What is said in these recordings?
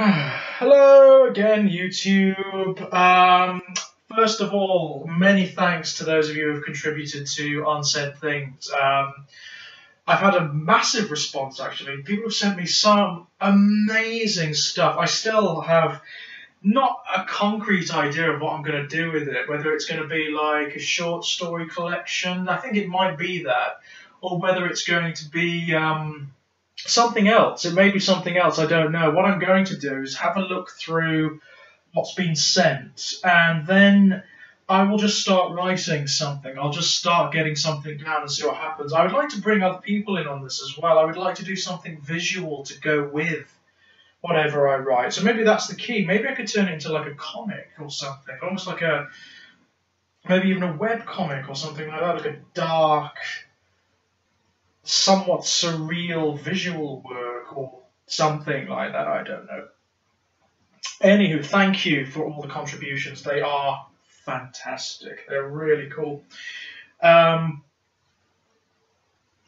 Hello again, YouTube. First of all, many thanks to those of you who have contributed to Unsaid Things. I've had a massive response, actually. People have sent me some amazing stuff. I still have not a concrete idea of what I'm going to do with it, whether it's going to be like a short story collection, I think it might be that, or whether it's going to be something else. It may be something else, I don't know. What I'm going to do is have a look through what's been sent, and then I will just start writing something. I'll just start getting something down and see what happens. I would like to bring other people in on this as well. I would like to do something visual to go with whatever I write. So maybe that's the key. Maybe I could turn it into like a comic or something, almost like maybe even a web comic or something like that, like a dark, somewhat surreal visual work or something like that, I don't know. Anywho, thank you for all the contributions. They are fantastic. They're really cool.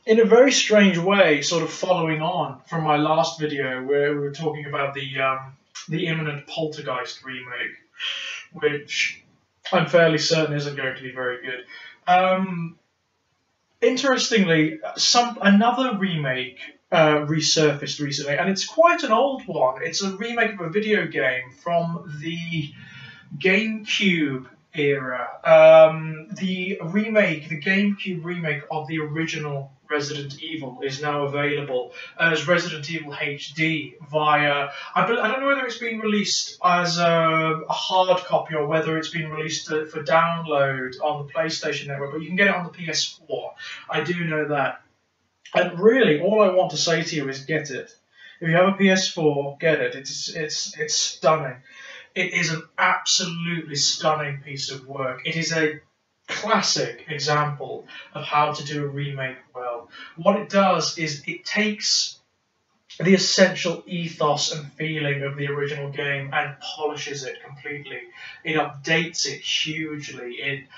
In a very strange way, sort of following on from my last video where we were talking about the imminent Poltergeist remake, which I'm fairly certain isn't going to be very good. Interestingly, another remake resurfaced recently, and it's quite an old one. It's a remake of a video game from the GameCube era. The GameCube remake of the original Resident Evil is now available as Resident Evil HD via, I don't know whether it's been released as a hard copy or whether it's been released for download on the PlayStation Network, but you can get it on the PS4. I do know that. And really, all I want to say to you is get it. If you have a PS4, get it. It's stunning. It is an absolutely stunning piece of work. It is a classic example of how to do a remake well. What it does is it takes the essential ethos and feeling of the original game and polishes it completely. It updates it hugely.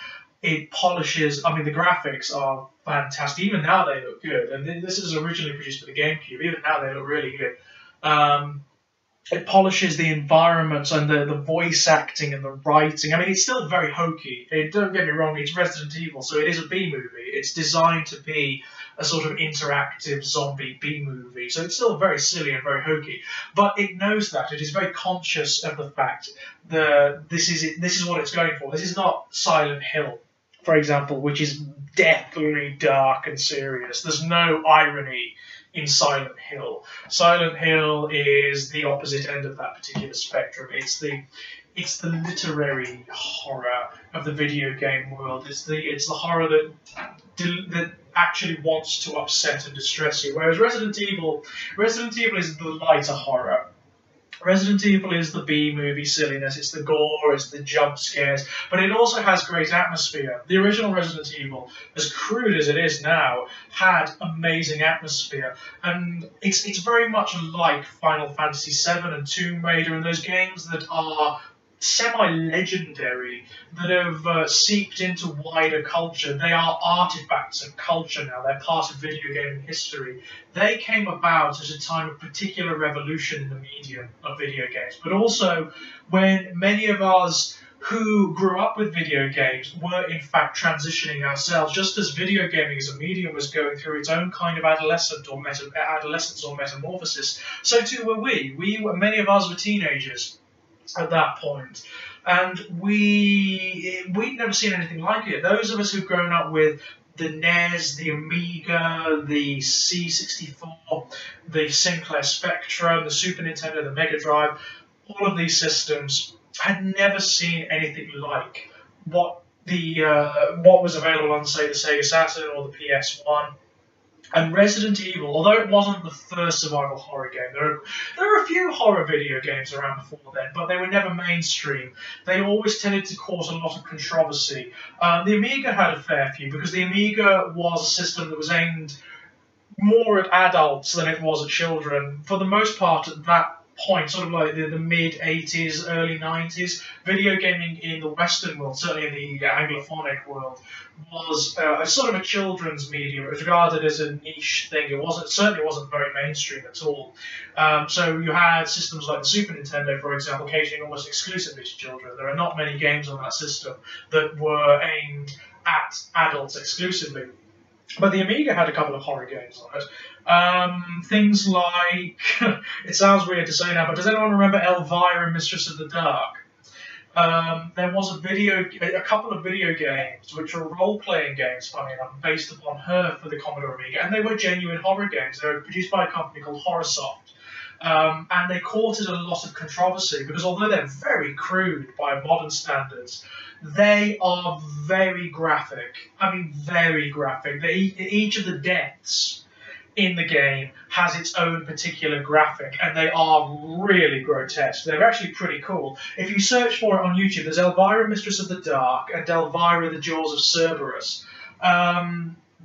It polishes. I mean, the graphics are fantastic. Even now they look good. And this is originally produced for the GameCube. Even now they look really good. It polishes the environments and the voice acting and the writing. I mean, it's still very hokey. Don't get me wrong, it's Resident Evil, so it is a B-movie. It's designed to be a sort of interactive zombie B-movie, so it's still very silly and very hokey. But it knows that. It is very conscious of the fact that this is what it's going for. This is not Silent Hill, for example, which is deathly dark and serious. There's no irony in Silent Hill. Silent Hill is the opposite end of that particular spectrum. It's the literary horror of the video game world. It's the horror that actually wants to upset and distress you. Whereas Resident Evil is the lighter horror. Resident Evil is the B-movie silliness, it's the gore, it's the jump scares, but it also has great atmosphere. The original Resident Evil, as crude as it is now, had amazing atmosphere, and it's very much like Final Fantasy VII and Tomb Raider and those games that are semi-legendary, that have seeped into wider culture. They are artifacts of culture now. They're part of video game history. They came about at a time of particular revolution in the medium of video games, but also when many of us who grew up with video games were in fact transitioning ourselves, just as video gaming as a medium was going through its own kind of adolescence or metamorphosis, so too were we. Many of us were teenagers at that point, and we'd never seen anything like it. Those of us who've grown up with the NES, the Amiga, the C64, the Sinclair Spectrum, the Super Nintendo, the Mega Drive, all of these systems had never seen anything like what was available on, say, the Sega Saturn or the PS1. And Resident Evil, although it wasn't the first survival horror game, there were a few horror video games around before then, but they were never mainstream. They always tended to cause a lot of controversy. The Amiga had a fair few, because the Amiga was a system that was aimed more at adults than it was at children. For the most part, that point, sort of like the mid 80s, early 90s, video gaming in the Western world, certainly in the Anglophonic world, was a sort of a children's medium. It was regarded as a niche thing. Certainly wasn't very mainstream at all. So you had systems like the Super Nintendo, for example, catering almost exclusively to children. There are not many games on that system that were aimed at adults exclusively. But the Amiga had a couple of horror games on it. Things like, it sounds weird to say now, but does anyone remember Elvira, Mistress of the Dark? There was a couple of video games, which were role-playing games, funny enough, based upon her for the Commodore Amiga, and they were genuine horror games. They were produced by a company called Horrorsoft, and they courted a lot of controversy, because although they're very crude by modern standards, they are very graphic. I mean, very graphic. Each of the deaths in the game has its own particular graphic, and they are really grotesque. They're actually pretty cool. If you search for it on YouTube, there's Elvira, Mistress of the Dark, and Elvira, the Jaws of Cerberus.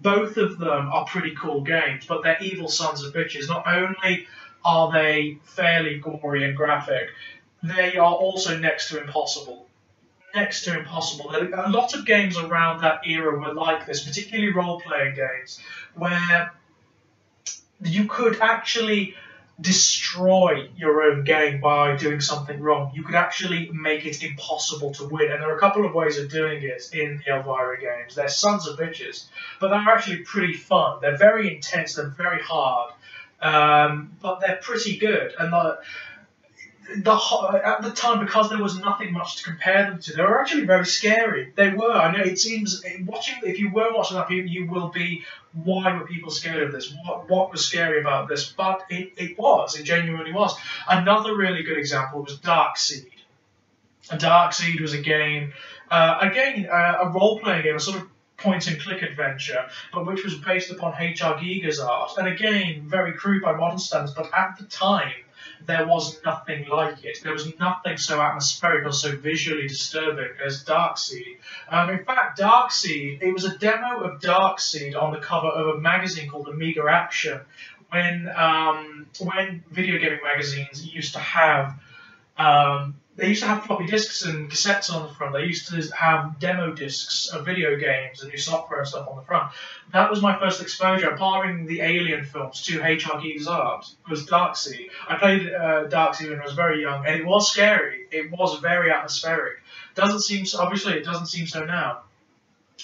Both of them are pretty cool games, but they're evil sons of bitches. Not only are they fairly gory and graphic, they are also next to impossible. Next to impossible. A lot of games around that era were like this, particularly role-playing games, where you could actually destroy your own game by doing something wrong. You could actually make it impossible to win, and there are a couple of ways of doing it in the Elvira games. They're sons of bitches, but they're actually pretty fun. They're very intense, they're very hard, but they're pretty good. And at the time, because there was nothing much to compare them to, they were actually very scary. They were. I know it seems if you were watching that, you will be. Why were people scared of this? What was scary about this? But it genuinely was. Another really good example was Darkseid. Darkseid was a game, a role-playing game, a sort of point-and-click adventure, but which was based upon H.R. Giger's art. And again, very crude by modern standards, but at the time, there was nothing like it. There was nothing so atmospheric or so visually disturbing as Darkseid. In fact, Darkseid, it was a demo of Darkseid on the cover of a magazine called Amiga Action, when video gaming magazines used to have they used to have floppy disks and cassettes on the front. They used to have demo disks of video games and new software and stuff on the front. That was my first exposure, barring the Alien films, to H.R. Giger's art, was Darkseid. I played Darkseid when I was very young, and it was scary. It was very atmospheric. Obviously, it doesn't seem so now,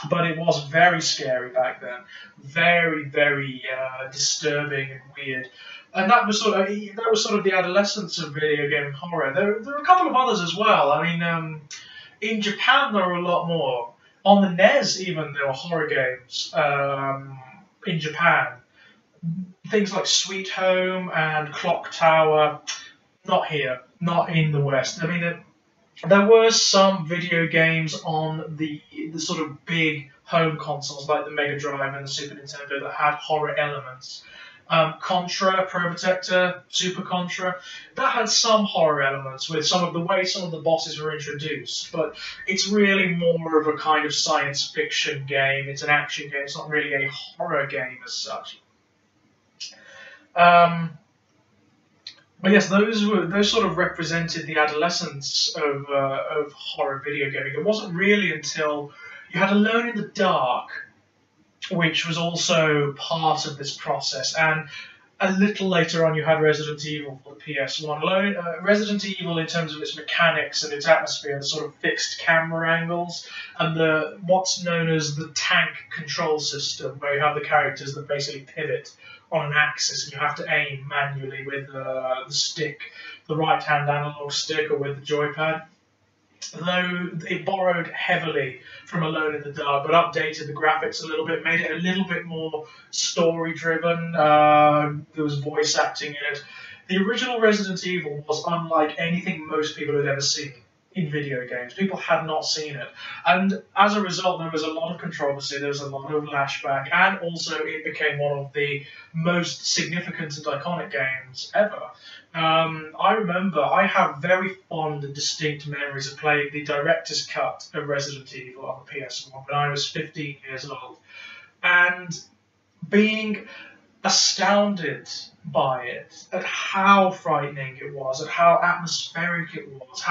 but it was very scary back then. Very, very disturbing and weird. And that was sort of the adolescence of video game horror. There are a couple of others as well. I mean, in Japan there were a lot more. On the NES even there were horror games in Japan. Things like Sweet Home and Clock Tower. Not here, not in the West. I mean, there were some video games on the sort of big home consoles like the Mega Drive and the Super Nintendo that had horror elements. Contra, Protector, Super Contra, that had some horror elements with some of the bosses were introduced, but it's really more of a kind of science fiction game. It's an action game. It's not really a horror game as such. But yes, those sort of represented the adolescence of horror video gaming. It wasn't really until you had Alone in the Dark, which was also part of this process, and a little later on you had Resident Evil for the PS1. Resident Evil, in terms of its mechanics and its atmosphere, the sort of fixed camera angles, and what's known as the tank control system, where you have the characters that basically pivot on an axis, and you have to aim manually with the stick, the right-hand analog stick, or with the joypad. Though it borrowed heavily from Alone in the Dark, but updated the graphics a little bit, made it a little bit more story-driven. There was voice acting in it. The original Resident Evil was unlike anything most people had ever seen in video games. People had not seen it. And as a result, there was a lot of controversy, there was a lot of lashback, and also it became one of the most significant and iconic games ever. I remember I have very fond and distinct memories of playing the director's cut of Resident Evil on the PS1 when I was 15 years old. And being astounded by it, at how frightening it was, at how atmospheric it was,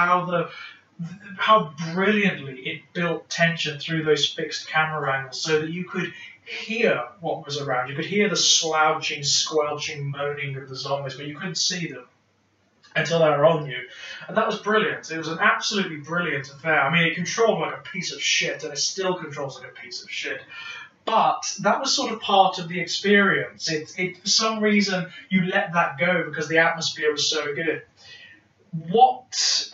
how brilliantly it built tension through those fixed camera angles so that you could hear what was around. You could hear the slouching, squelching, moaning of the zombies, but you couldn't see them until they were on you. And that was brilliant. It was an absolutely brilliant affair. I mean, it controlled like a piece of shit, and it still controls like a piece of shit. But that was sort of part of the experience. For some reason, you let that go because the atmosphere was so good. What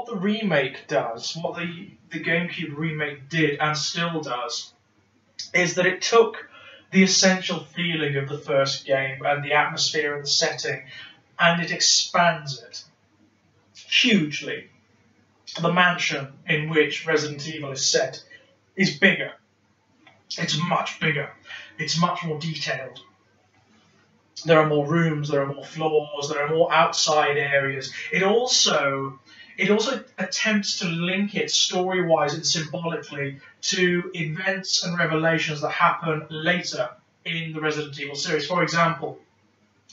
the remake does, what the GameCube remake did and still does, is that it took the essential feeling of the first game and the atmosphere and the setting, and it expands it hugely. The mansion in which Resident Evil is set is bigger. It's much bigger. It's much more detailed. There are more rooms, there are more floors, there are more outside areas. It also attempts to link it story-wise and symbolically to events and revelations that happen later in the Resident Evil series. For example,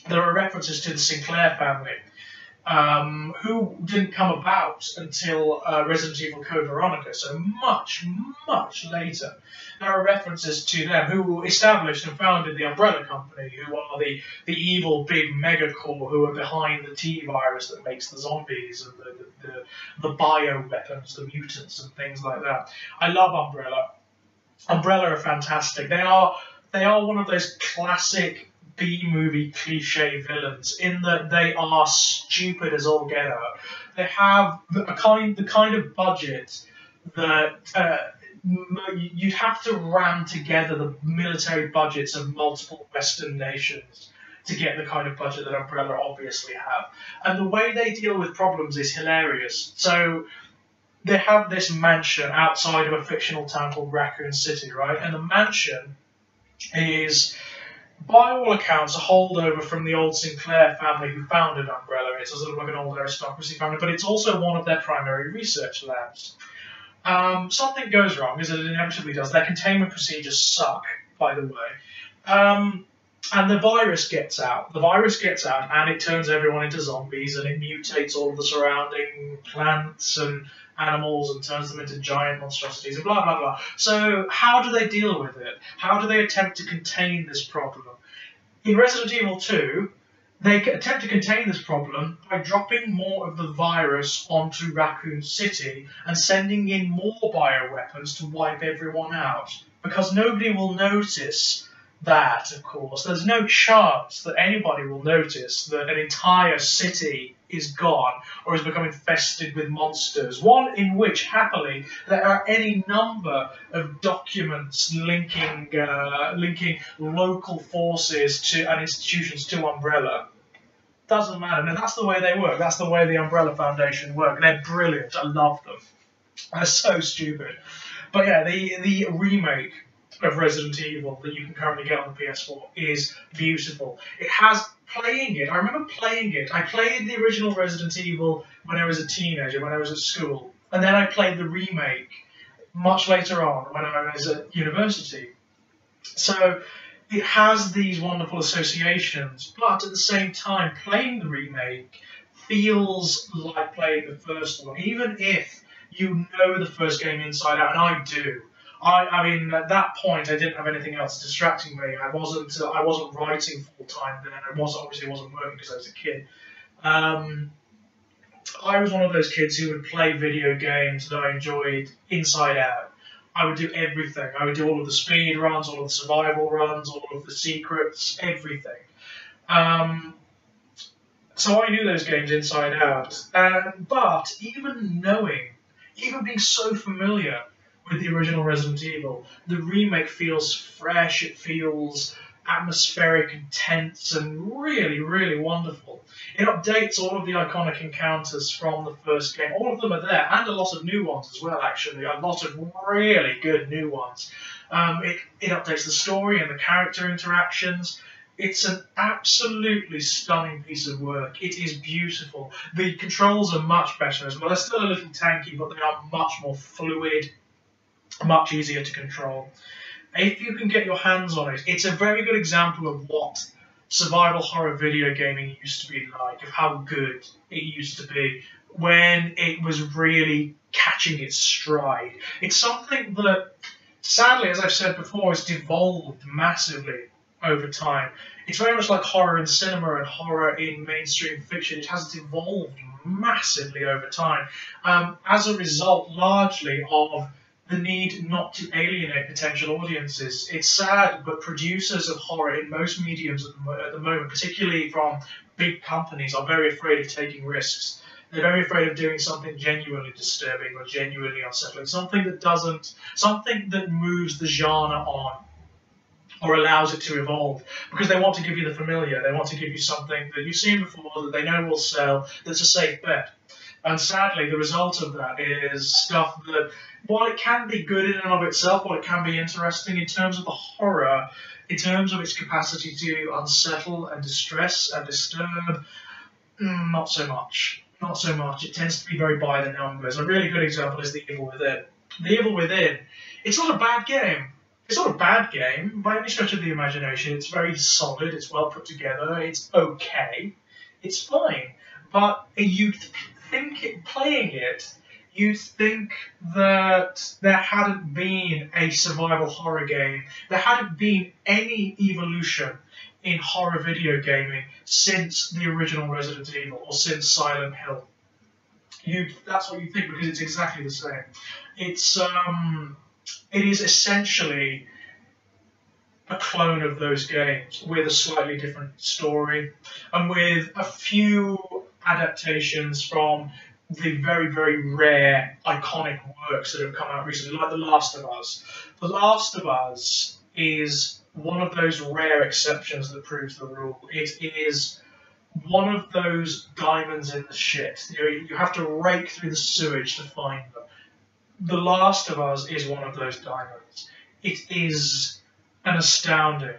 there are references to the Sinclair family, who didn't come about until Resident Evil Code Veronica, so much, much later. There are references to them, who established and founded the Umbrella Company, who are the evil big megacorps who are behind the T-virus that makes the zombies and the bio-weapons, the mutants and things like that. I love Umbrella. Umbrella are fantastic. They are one of those classic B-movie cliche villains in that they are stupid as all get out. They have the kind of budget that you'd have to ram together the military budgets of multiple Western nations to get the kind of budget that Umbrella obviously have. And the way they deal with problems is hilarious. So they have this mansion outside of a fictional town called Raccoon City, right? And the mansion is, by all accounts, a holdover from the old Sinclair family who founded Umbrella. It's sort of like an old aristocracy family, but it's also one of their primary research labs. Something goes wrong, as it inevitably does. Their containment procedures suck, by the way. And the virus gets out. The virus gets out, and it turns everyone into zombies, and it mutates all of the surrounding plants and animals and turns them into giant monstrosities and blah, blah, blah. So how do they deal with it? How do they attempt to contain this problem? In Resident Evil 2, they attempt to contain this problem by dropping more of the virus onto Raccoon City and sending in more bioweapons to wipe everyone out. Because nobody will notice that, of course. There's no chance that anybody will notice that an entire city is gone or has become infested with monsters. One in which, happily, there are any number of documents linking local forces and institutions to Umbrella. Doesn't matter. And that's the way they work. That's the way the Umbrella Foundation work. They're brilliant. I love them. They're so stupid. But yeah, the remake of Resident Evil that you can currently get on the PS4 is beautiful. It has playing it. I remember playing it. I played the original Resident Evil when I was a teenager, when I was at school, and then I played the remake much later on when I was at university. So it has these wonderful associations, but at the same time, playing the remake feels like playing the first one, even if you know the first game inside out, and I do. I mean, at that point, I didn't have anything else distracting me. I wasn't writing full time then. I obviously wasn't working because I was a kid. I was one of those kids who would play video games that I enjoyed inside out. I would do everything. I would do all of the speed runs, all of the survival runs, all of the secrets, everything. So I knew those games inside out. But even being so familiar with the original Resident Evil, the remake feels fresh, it feels atmospheric and tense and really, really wonderful. It updates all of the iconic encounters from the first game. All of them are there, and a lot of new ones as well, actually. A lot of really good new ones. It updates the story and the character interactions. It's an absolutely stunning piece of work. It is beautiful. The controls are much better as well. They're still a little tanky, but they are much more fluid, much easier to control. If you can get your hands on it, it's a very good example of what survival horror video gaming used to be like, of how good it used to be when it was really catching its stride. It's something that, sadly, as I've said before, has devolved massively over time. It's very much like horror in cinema and horror in mainstream fiction. It has devolved massively over time as a result, largely, of the need not to alienate potential audiences. It's sad, but producers of horror in most mediums at the moment, particularly from big companies, are very afraid of taking risks. They're very afraid of doing something genuinely disturbing or genuinely unsettling, something that moves the genre on or allows it to evolve, because they want to give you the familiar. They want to give you something that you've seen before, that they know will sell, that's a safe bet. And sadly, the result of that is stuff that, while it can be good in and of itself, while it can be interesting in terms of the horror, in terms of its capacity to unsettle and distress and disturb, not so much. Not so much. It tends to be very by the numbers. A really good example is The Evil Within. The Evil Within, it's not a bad game. It's not a bad game by any stretch of the imagination. It's very solid. It's well put together. It's okay. It's fine. But you think playing it, you'd think that there hadn't been a survival horror game, there hadn't been any evolution in horror video gaming since the original Resident Evil or since Silent Hill. That's what you think, because it's exactly the same. It is essentially a clone of those games with a slightly different story and with a few adaptations from the very, very rare, iconic works that have come out recently, like The Last of Us. The Last of Us is one of those rare exceptions that proves the rule. It is one of those diamonds in the shit. You have to rake through the sewage to find them. The Last of Us is one of those diamonds. It is an astounding,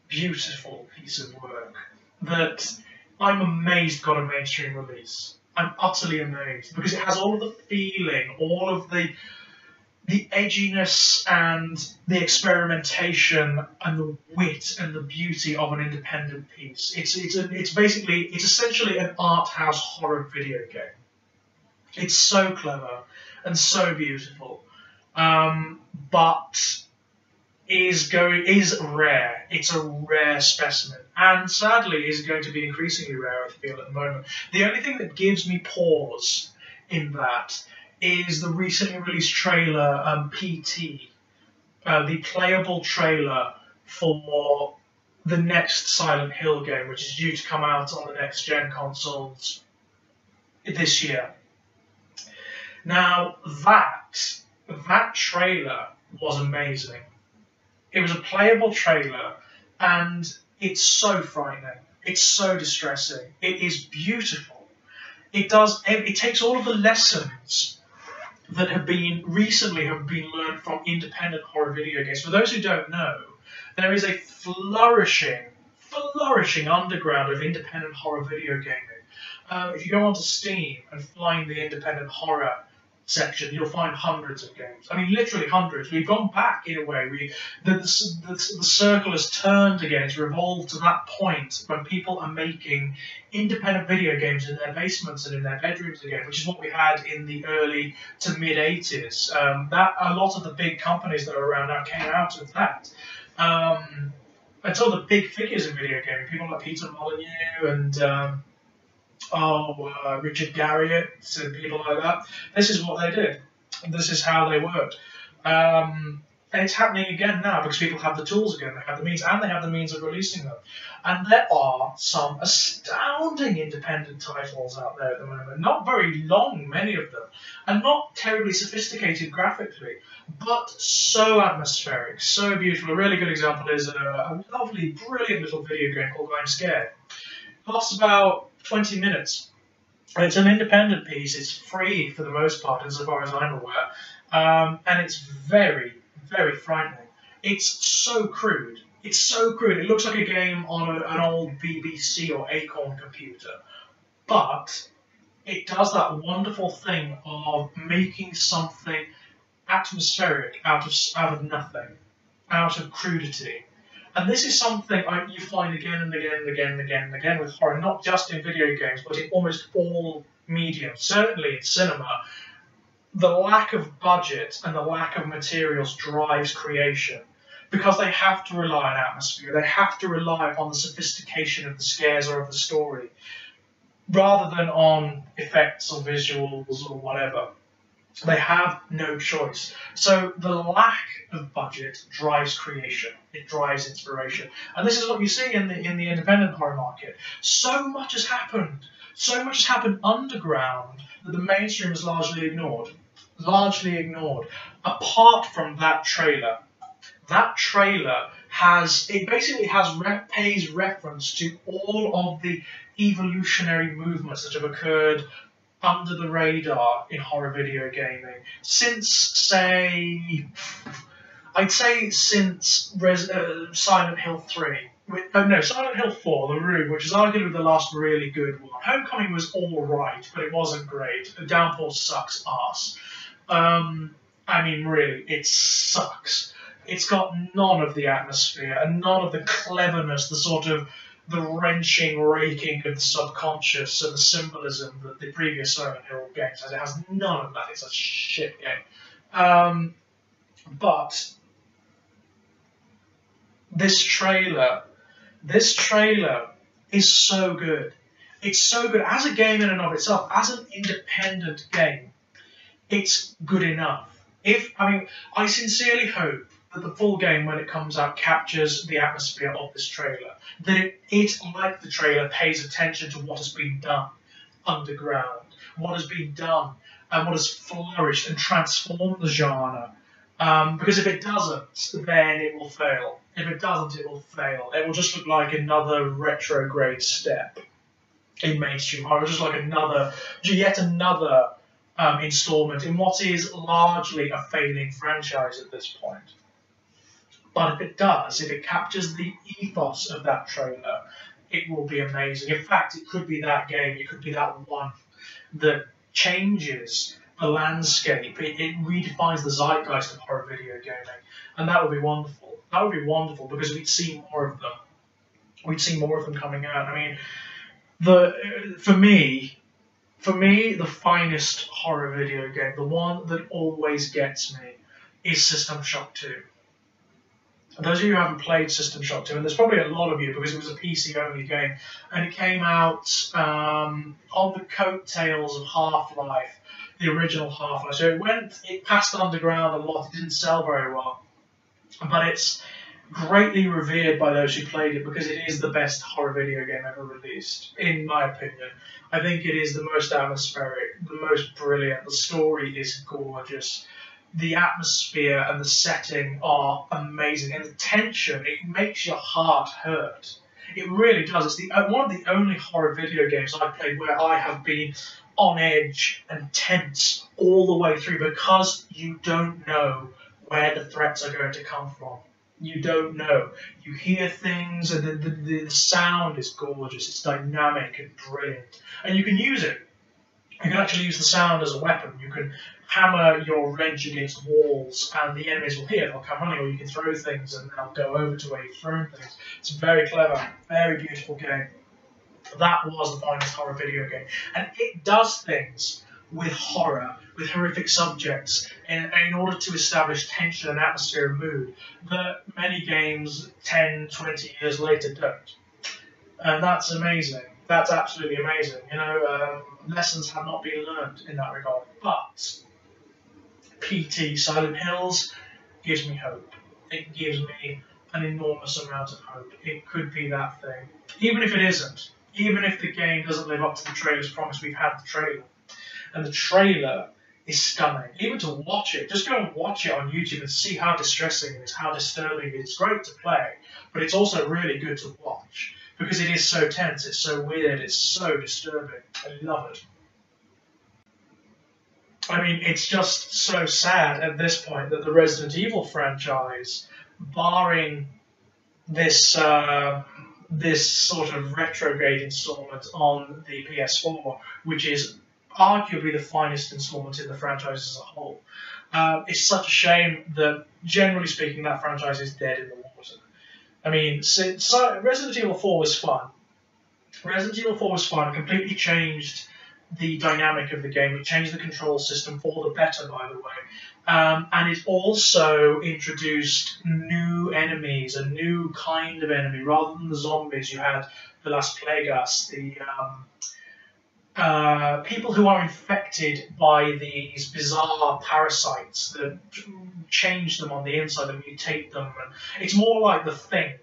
beautiful piece of work that I'm amazed got a mainstream release. I'm utterly amazed, because it has all of the feeling, all of the edginess and the experimentation and the wit and the beauty of an independent piece. It's essentially an art house horror video game. It's so clever and so beautiful, but is rare. It's a rare specimen, and sadly is going to be increasingly rare, I feel, at the moment. The only thing that gives me pause in that is the recently released trailer, PT, the playable trailer for the next Silent Hill game, which is due to come out on the next-gen consoles this year. Now, that trailer was amazing. It was a playable trailer, and it's so frightening. It's so distressing. It is beautiful. It takes all of the lessons that have been learned from independent horror video games. For those who don't know, there is a flourishing underground of independent horror video gaming. If you go onto Steam and find the independent horror section, you'll find hundreds of games. I mean, literally hundreds. We've gone back in a way. The circle has turned again. It's revolved to that point when people are making independent video games in their basements and in their bedrooms again, which is what we had in the early to mid 80s. That a lot of the big companies that are around now came out of that. Until the big figures in video gaming, people like Peter Molyneux and Richard Garriott and people like that. This is what they did. This is how they worked. And it's happening again now because people have the tools again. They have the means, and they have the means of releasing them. And there are some astounding independent titles out there at the moment. Not very long, many of them, and not terribly sophisticated graphically, but so atmospheric, so beautiful. A really good example is a lovely, brilliant little video game called I'm Scared. It lasts about 20 minutes. And it's an independent piece. It's free for the most part, as far as I'm aware. And it's very, very frightening. It's so crude. It's so crude. It looks like a game on an old BBC or Acorn computer. But it does that wonderful thing of making something atmospheric out of nothing. out of crudity. And this is something you find again and again and again and again and again with horror, not just in video games, but in almost all media, certainly in cinema. The lack of budget and the lack of materials drives creation because they have to rely on atmosphere, they have to rely upon the sophistication of the scares or of the story, rather than on effects or visuals or whatever. They have no choice. So the lack of budget drives creation. It drives inspiration. And this is what you see in the independent horror market. So much has happened. So much has happened underground that the mainstream is largely ignored. Largely ignored. Apart from that trailer. That trailer pays reference to all of the evolutionary movements that have occurred under the radar in horror video gaming since, say, Silent Hill 3. Silent Hill 4, The Room, which is arguably the last really good one. Homecoming was alright, but it wasn't great. Downpour sucks ass. I mean, really, it sucks. It's got none of the atmosphere and none of the cleverness, the wrenching, raking of the subconscious and the symbolism that the previous Silent Hill games has. It has none of that. It's a shit game. But this trailer is so good. It's so good as a game in and of itself, as an independent game. It's good enough. I sincerely hope that the full game, when it comes out, captures the atmosphere of this trailer. That it, like the trailer, pays attention to what has been done underground, what has been done, and what has flourished and transformed the genre. Because if it doesn't, then it will fail. If it doesn't, it will fail. It will just look like another retrograde step in mainstream horror, just like yet another installment in what is largely a failing franchise at this point. But if it does, if it captures the ethos of that trailer, it will be amazing. In fact, it could be that game, it could be that one that changes the landscape. It redefines the zeitgeist of horror video gaming. And that would be wonderful. That would be wonderful because we'd see more of them. We'd see more of them coming out. I mean, for me, the finest horror video game, the one that always gets me, is System Shock 2. Those of you who haven't played System Shock 2, and there's probably a lot of you because it was a PC-only game, and it came out on the coattails of Half-Life, the original Half-Life. So it passed underground a lot, it didn't sell very well, but it's greatly revered by those who played it because it is the best horror video game ever released, in my opinion. I think it is the most atmospheric, the most brilliant, the story is gorgeous. The atmosphere and the setting are amazing, and the tension, it makes your heart hurt. It really does. It's one of the only horror video games I've played where I have been on edge and tense all the way through because you don't know where the threats are going to come from. You don't know. You hear things, and the sound is gorgeous. It's dynamic and brilliant, and you can use it. You can actually use the sound as a weapon. You can hammer your wrench against walls and the enemies will hear, they'll come running, or you can throw things and they'll go over to where you've thrown things. It's a very clever, very beautiful game. That was the finest horror video game. And it does things with horror, with horrific subjects, in order to establish tension and atmosphere and mood that many games 10, 20 years later don't. And that's amazing. That's absolutely amazing. You know, lessons have not been learned in that regard. But PT Silent Hills gives me hope. It gives me an enormous amount of hope. It could be that thing. Even if it isn't. Even if the game doesn't live up to the trailer's promise, we've had the trailer. And the trailer is stunning. Even to watch it, just go and watch it on YouTube and see how distressing it is, how disturbing it is. It's great to play, but it's also really good to watch. Because it is so tense, it's so weird, it's so disturbing. I love it. I mean, it's just so sad at this point that the Resident Evil franchise, barring this this sort of retrograde installment on the PS4, which is arguably the finest installment in the franchise as a whole, It's such a shame that, generally speaking, that franchise is dead in the water. I mean, Resident Evil 4 was fun. Resident Evil 4 was fun, completely changed the dynamic of the game. It changed the control system for the better, by the way. And it also introduced new enemies, a new kind of enemy. Rather than the zombies, you had the Las Plagas, the people who are infected by these bizarre parasites that change them on the inside and mutate them. And it's more like The Thing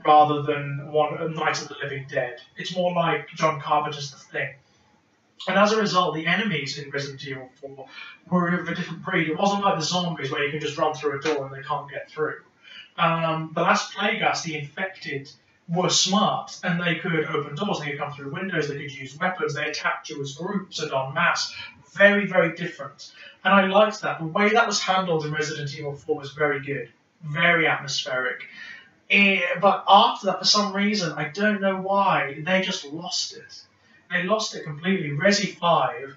rather than Night of the Living Dead. It's more like John Carpenter's The Thing. And as a result, the enemies in Resident Evil 4 were of a different breed. It wasn't like the zombies where you can just run through a door and they can't get through. The Las Plagas, the infected, were smart, and they could open doors, they could come through windows, they could use weapons, they attacked you as groups and en masse. Very, very different. And I liked that. The way that was handled in Resident Evil 4 was very good. Very atmospheric. But after that, for some reason, I don't know why, they just lost it. They lost it completely. Resi 5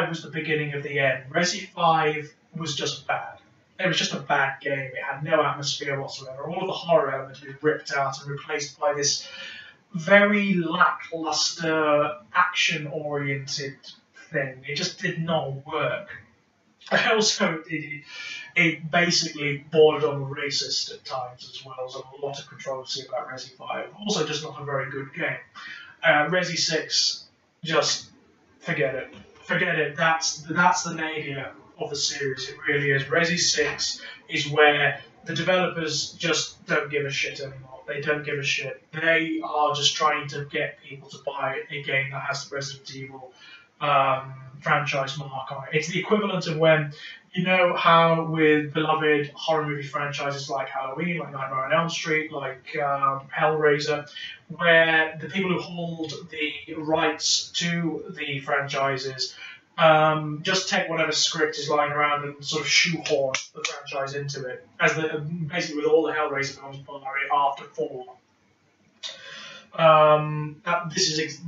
was the beginning of the end. Resi 5 was just bad. It was just a bad game. It had no atmosphere whatsoever. All of the horror elements were ripped out and replaced by this very lackluster, action-oriented thing. It just did not work. Also, it basically bordered on racist at times as well. There's a lot of controversy about Resi 5. Also, just not a very good game. Resi 6, just forget it. Forget it. That's the nadir of the series. It really is. Resi 6 is where the developers just don't give a shit anymore. They don't give a shit. They are just trying to get people to buy a game that has the Resident Evil franchise mark on it. It's the equivalent of when, you know how with beloved horror movie franchises like Halloween, like Nightmare on Elm Street, like Hellraiser, where the people who hold the rights to the franchises just take whatever script is lying around and sort of shoehorn the franchise into it, as basically with all the Hellraiser films after 4.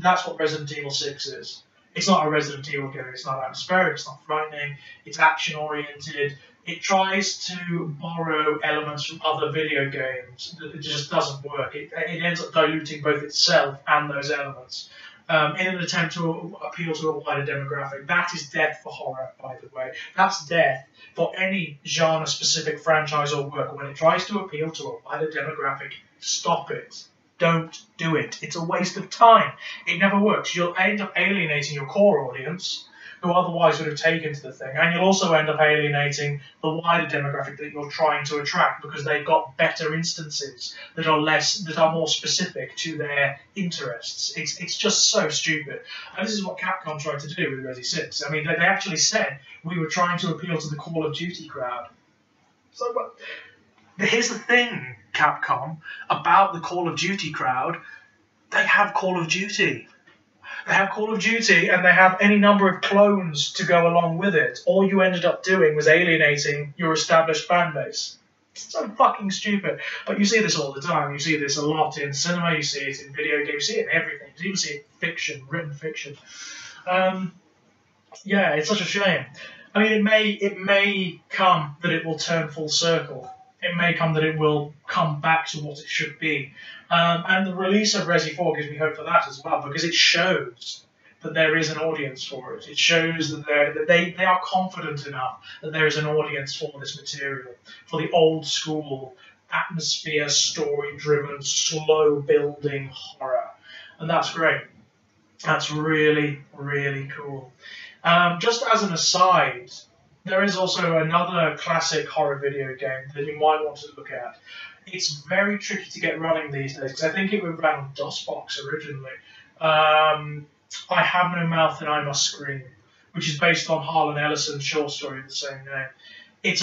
That's what Resident Evil 6 is. It's not a Resident Evil game, it's not atmospheric, it's not frightening, it's action-oriented. It tries to borrow elements from other video games. It just doesn't work. It ends up diluting both itself and those elements in an attempt to appeal to a wider demographic. That is death for horror, by the way. That's death for any genre-specific franchise or work. When it tries to appeal to a wider demographic, stop it. Don't do it. It's a waste of time. It never works. You'll end up alienating your core audience, who otherwise would have taken to the thing, and you'll also end up alienating the wider demographic that you're trying to attract because they've got better instances that are more specific to their interests. It's just so stupid. And this is what Capcom tried to do with Resi 6. I mean, they actually said we were trying to appeal to the Call of Duty crowd. So, but here's the thing, Capcom, about the Call of Duty crowd. They have Call of Duty. They have Call of Duty, and they have any number of clones to go along with it. All you ended up doing was alienating your established fan base. It's so fucking stupid. But you see this all the time. You see this a lot in cinema. You see it in video games. You see it in everything. You even see it in fiction, written fiction. Yeah, it's such a shame. I mean, it may come that it will turn full circle. It may come that it will come back to what it should be. And the release of Resi 4 gives me hope for that as well, because it shows that there is an audience for it. It shows that they are confident enough that there is an audience for this material, for the old school atmosphere, story-driven, slow-building horror. And that's great. That's really, really cool. Just as an aside, there is also another classic horror video game that you might want to look at. It's very tricky to get running these days, because I think it was ran on DOSBox originally. I Have No Mouth and I Must Scream, which is based on Harlan Ellison's short story of the same name. It's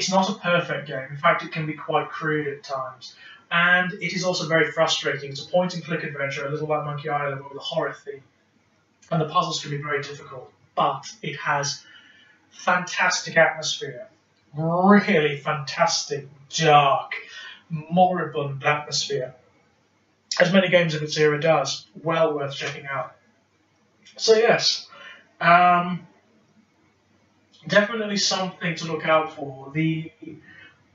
not a perfect game. In fact, it can be quite crude at times. And it is also very frustrating. It's a point-and-click adventure, a little like Monkey Island, but with a horror theme. And the puzzles can be very difficult, but it has fantastic atmosphere. Really fantastic, dark, moribund atmosphere. As many games of its era does. Well worth checking out. So yes, definitely something to look out for. The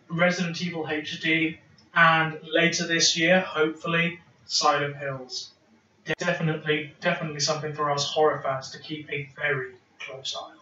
Resident Evil HD, and later this year, hopefully, Silent Hills. Definitely something for us horror fans to keep a very close eye on.